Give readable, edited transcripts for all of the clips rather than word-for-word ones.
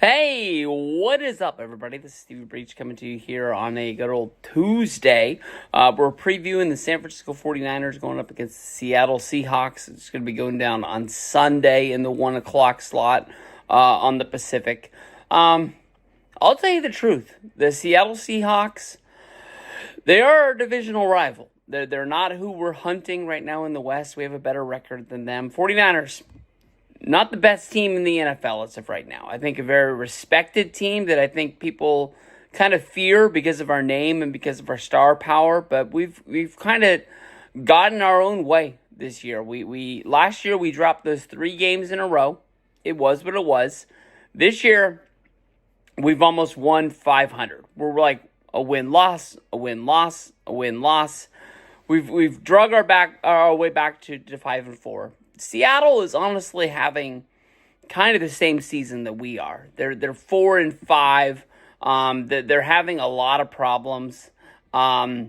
Hey, what is up, everybody? This is Stevie Breach coming to you here on a good old Tuesday. We're previewing the San Francisco 49ers going up against the Seattle Seahawks. It's going to be going down on Sunday in the 1 o'clock slot on the Pacific. I'll tell you the truth. The Seattle Seahawks, they are our divisional rival. They're not who we're hunting right now in the West. We have a better record than them. 49ers, not the best team in the NFL as of right now. I think a very respected team that I think people kind of fear because of our name and because of our star power. But we've kind of gotten our own way this year. We last year we dropped those 3 games in a row. It was what it was. This year we've almost won 500. We're like a win-loss, a win-loss, a win-loss. We've drug our way back to 5-4. Seattle is honestly having kind of the same season that we are. They're 4-5. They're having a lot of problems. I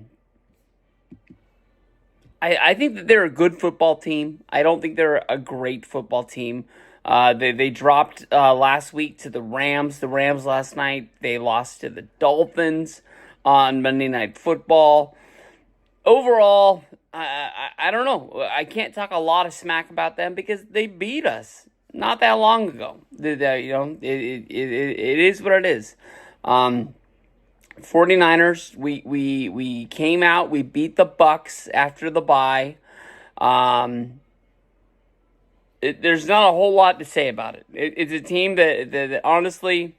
think that they're a good football team. I don't think they're a great football team. They dropped last week to the Rams. The Rams last night, they lost to the Dolphins on Monday Night Football. Overall, I don't know. I can't talk a lot of smack about them because they beat us not that long ago. It is what it is. 49ers, we came out, we beat the Bucks after the bye. There's not a whole lot to say about it. It's a team that honestly,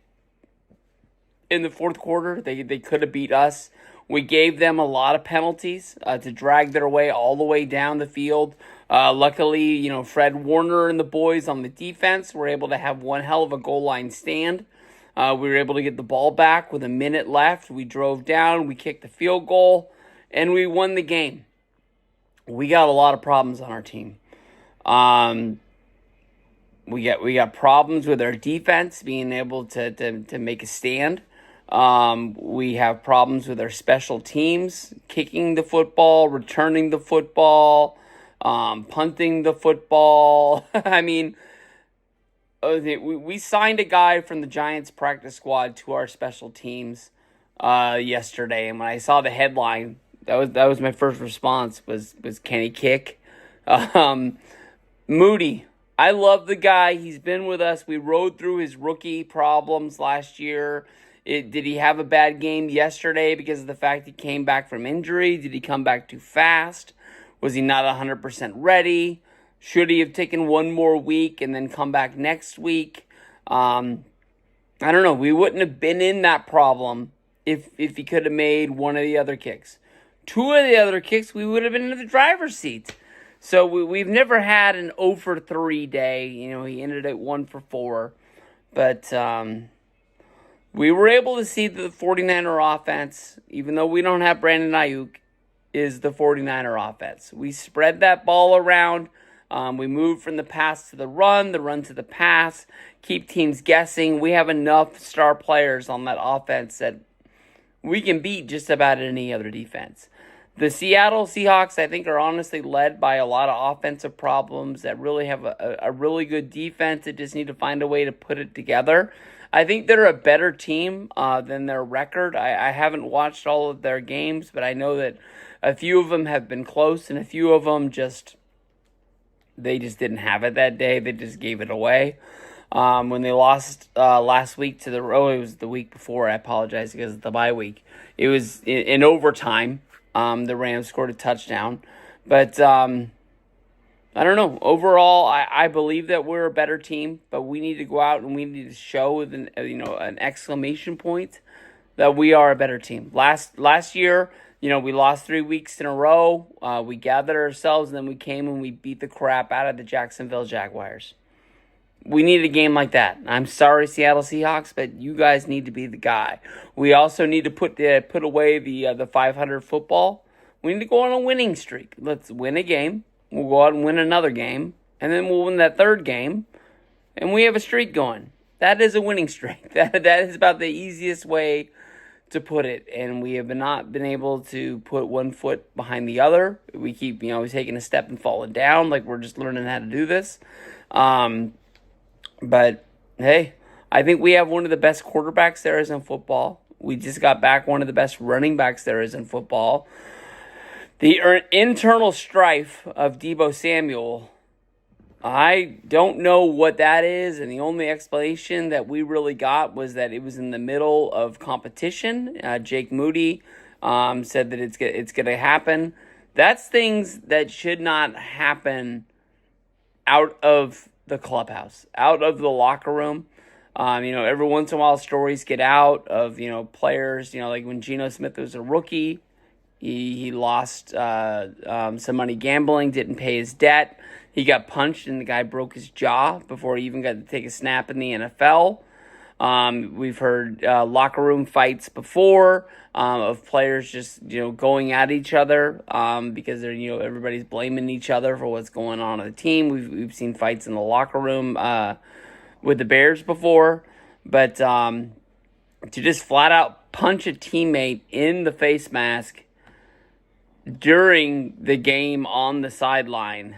in the fourth quarter, they could have beat us. We gave them a lot of penalties to drag their way all the way down the field. Luckily, Fred Warner and the boys on the defense were able to have one hell of a goal line stand. We were able to get the ball back with a minute left. We drove down, we kicked the field goal, and we won the game. We got a lot of problems on our team. We got problems with our defense being able to make a stand. We have problems with our special teams, kicking the football, returning the football, punting the football. I mean, we signed a guy from the Giants practice squad to our special teams yesterday, and when I saw the headline, that was my first response was can he kick? Moody, I love the guy. He's been with us. We rode through his rookie problems last year. Did he have a bad game yesterday because of the fact he came back from injury? Did he come back too fast? Was he not 100% ready? Should he have taken one more week and then come back next week? I don't know. We wouldn't have been in that problem if he could have made one of the other kicks. 2 of the other kicks, we would have been in the driver's seat. So we've never had an 0 for 3 day. He ended at 1 for 4. But we were able to see that the 49er offense, even though we don't have Brandon Ayuk, is the 49er offense. We spread that ball around. We moved from the pass to the run to the pass, keep teams guessing. We have enough star players on that offense that we can beat just about any other defense. The Seattle Seahawks, I think, are honestly led by a lot of offensive problems that really have a really good defense that just need to find a way to put it together. I think they're a better team than their record. I haven't watched all of their games, but I know that a few of them have been close, and a few of them they just didn't have it that day. They just gave it away. When they lost last week to it was the week before. I apologize because it's the bye week. It was in overtime. The Rams scored a touchdown. But I don't know. Overall, I believe that we're a better team, but we need to go out and we need to show with an exclamation point that we are a better team. Last year, we lost 3 weeks in a row. We gathered ourselves, and then we came and we beat the crap out of the Jacksonville Jaguars. We need a game like that. I'm sorry, Seattle Seahawks, but you guys need to be the guy. We also need to put away the 500 football. We need to go on a winning streak. Let's win a game. We'll go out and win another game, and then we'll win that third game, and we have a streak going. That is a winning streak. That is about the easiest way to put it, and we have not been able to put one foot behind the other. We keep, taking a step and falling down like we're just learning how to do this. But, hey, I think we have one of the best quarterbacks there is in football. We just got back one of the best running backs there is in football. The internal strife of Deebo Samuel, I don't know what that is, and the only explanation that we really got was that it was in the middle of competition. Jake Moody said that it's going to happen. That's things that should not happen out of the clubhouse, out of the locker room. Every once in a while stories get out of, players, like when Geno Smith was a rookie, he lost some money gambling, didn't pay his debt. He got punched and the guy broke his jaw before he even got to take a snap in the NFL. We've heard locker room fights before of players just going at each other because they're everybody's blaming each other for what's going on the team. We've seen fights in the locker room with the Bears before, but to just flat out punch a teammate in the face mask during the game on the sideline,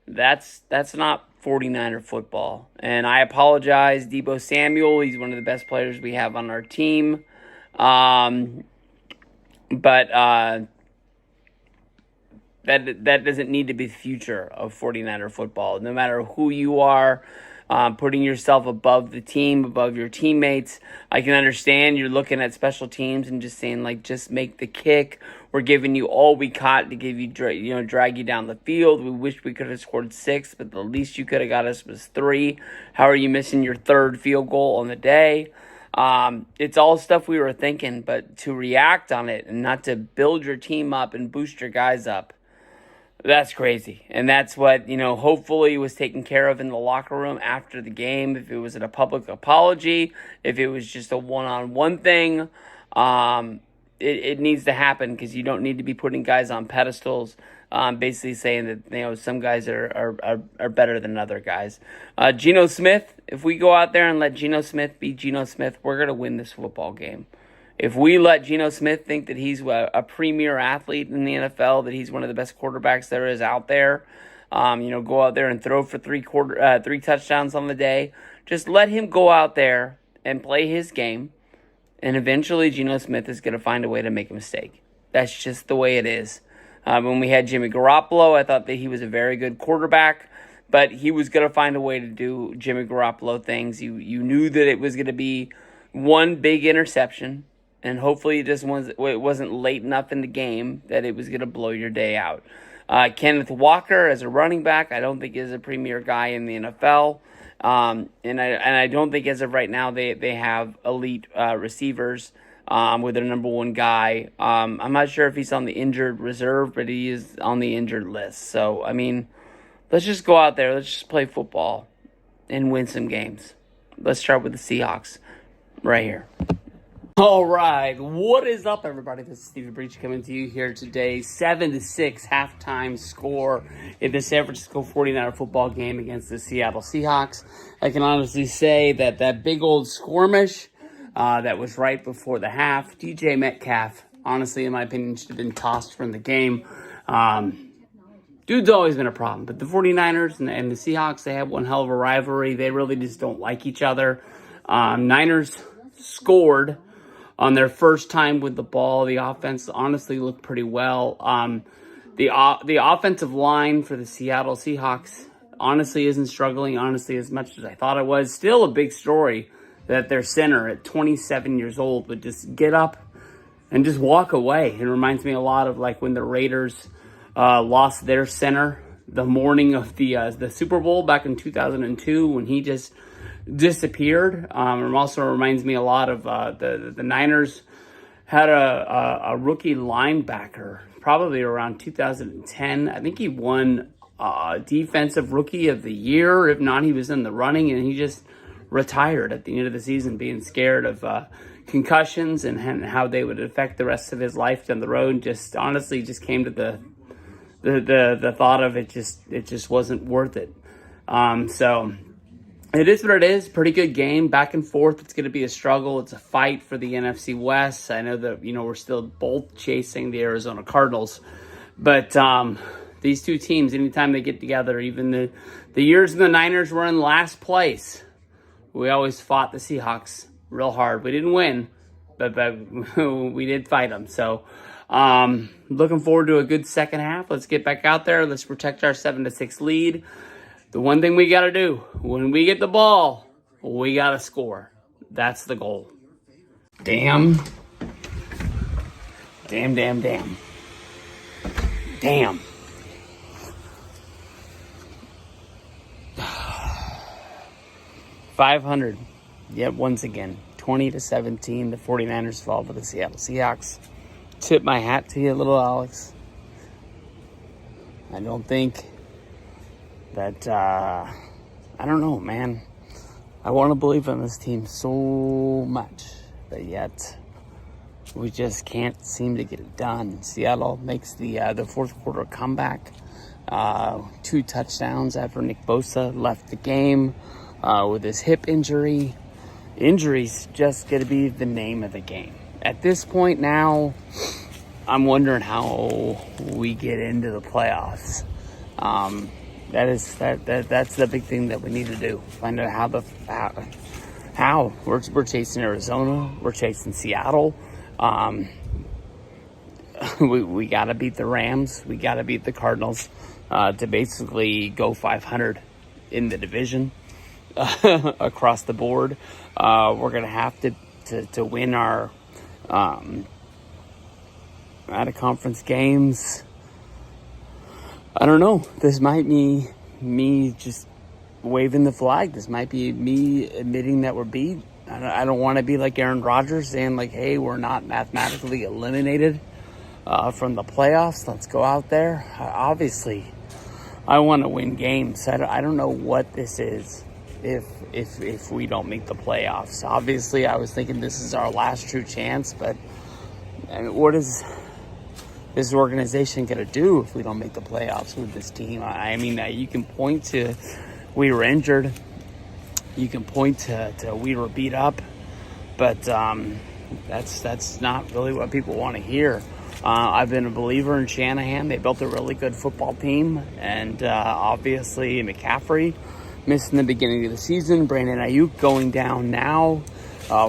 that's not 49er football. And I apologize, Deebo Samuel. He's one of the best players we have on our team. But that doesn't need to be the future of 49er football. No matter who you are, putting yourself above the team, above your teammates. I can understand you're looking at special teams and just saying, just make the kick. We're giving you all we got to give you, drag you down the field. We wish we could have scored 6, but the least you could have got us was 3. How are you missing your 3rd field goal on the day? It's all stuff we were thinking, but to react on it and not to build your team up and boost your guys up, that's crazy. And that's what, hopefully was taken care of in the locker room after the game. If it was a public apology, if it was just a one-on-one thing, it needs to happen because you don't need to be putting guys on pedestals, basically saying that, some guys are better than other guys. Geno Smith, if we go out there and let Geno Smith be Geno Smith, we're going to win this football game. If we let Geno Smith think that he's a premier athlete in the NFL, that he's one of the best quarterbacks there is out there, go out there and throw for 3 touchdowns on the day, just let him go out there and play his game, and eventually Geno Smith is going to find a way to make a mistake. That's just the way it is. When we had Jimmy Garoppolo, I thought that he was a very good quarterback, but he was going to find a way to do Jimmy Garoppolo things. You knew that it was going to be one big interception, and hopefully it wasn't late enough in the game that it was going to blow your day out. Kenneth Walker as a running back, I don't think is a premier guy in the NFL. And I don't think as of right now they have elite receivers with their number 1 guy. I'm not sure if he's on the injured reserve, but he is on the injured list. So, let's just go out there. Let's just play football and win some games. Let's start with the Seahawks right here. All right, what is up, everybody? This is Stevie Breach coming to you here today. 7-6 halftime score in the San Francisco 49er football game against the Seattle Seahawks. I can honestly say that big old skirmish that was right before the half, DJ Metcalf, honestly, in my opinion, should have been tossed from the game. Dude's always been a problem, but the 49ers and the Seahawks, they have one hell of a rivalry. They really just don't like each other. Niners scored on their first time with the ball. The offense honestly looked pretty well. The offensive line for the Seattle Seahawks honestly isn't struggling, as much as I thought it was. Still a big story that their center at 27 years old would just get up and just walk away. It reminds me a lot of like when the Raiders lost their center the morning of the Super Bowl back in 2002 when he just disappeared. It also reminds me a lot of the Niners had a rookie linebacker probably around 2010. I think he won Defensive Rookie of the Year. If not, he was in the running, and he just retired at the end of the season, being scared of concussions and how they would affect the rest of his life down the road. Just honestly, just came to the thought of it just wasn't worth it. So it is what it is. Pretty good game, back and forth. It's going to be a struggle. It's a fight for the NFC West. I know that we're still both chasing the Arizona Cardinals, but these two teams, anytime they get together, even the years the Niners were in last place We always fought the Seahawks real hard. We didn't win, but we did fight them. So, looking forward to a good second half. Let's get back out there. Let's protect our 7-6 lead. The one thing we got to do, when we get the ball, we got to score. That's the goal. Damn. Damn. 500. Yep, once again. 20-17. The 49ers fall for the Seattle Seahawks. Tip my hat to you, little Alex. I don't think that, I don't know, man. I want to believe in this team so much, but yet we just can't seem to get it done. Seattle makes the fourth quarter comeback. 2 touchdowns after Nick Bosa left the game with his hip injury. Injuries just going to be the name of the game. At this point now, I'm wondering how we get into the playoffs. That's the big thing that we need to do. Find out how we're chasing Arizona, we're chasing Seattle. We got to beat the Rams, we got to beat the Cardinals to basically go 500 in the division across the board. We're gonna have to win our out of conference games. I don't know. This might be me just waving the flag. This might be me admitting that we're beat. I don't want to be like Aaron Rodgers saying like, hey, we're not mathematically eliminated from the playoffs. Let's go out there. Obviously, I want to win games. I don't know what this is if we don't make the playoffs. Obviously, I was thinking this is our last true chance, but what is this organization going to do if we don't make the playoffs with this team? I mean, you can point to we were injured. You can point to we were beat up. But that's not really what people want to hear. I've been a believer in Shanahan. They built a really good football team. And obviously McCaffrey missing the beginning of the season. Brandon Ayuk going down now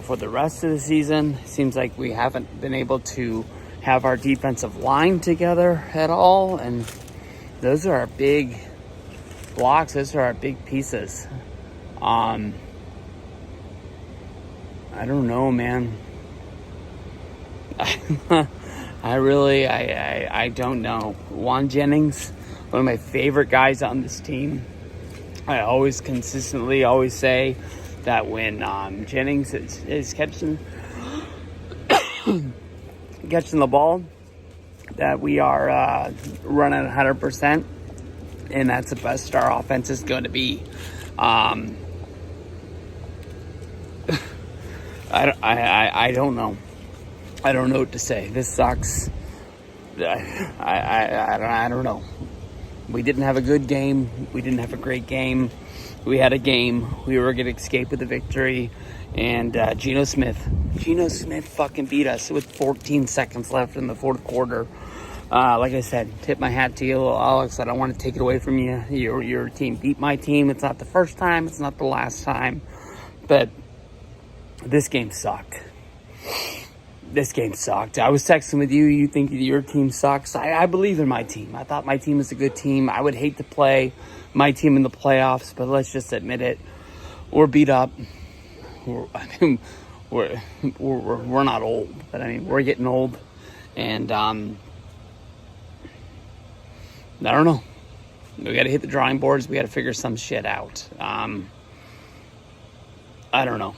for the rest of the season. Seems like we haven't been able to have our defensive line together at all, and those are our big blocks. Those are our big pieces. I don't know, man. I don't know. Juan Jennings, one of my favorite guys on this team. I always consistently say that when Jennings is catching the ball, that we are running 100%, and that's the best our offense is going to be. I don't know. I don't know what to say. This sucks. I don't know. We didn't have a good game. We didn't have a great game. We had a game. We were going to escape with a victory. And Geno Smith fucking beat us with 14 seconds left in the fourth quarter. Like I said, tip my hat to you, Alex. I don't want to take it away from you. Your team beat my team. It's not the first time. It's not the last time. But this game sucked. I was texting with you. You think your team sucks. I believe in my team. I thought my team is a good team. I would hate to play my team in the playoffs, but let's just admit it. We're beat up. We're not old, but I mean, we're getting old. And I don't know. We got to hit the drawing boards. We got to figure some shit out. I don't know.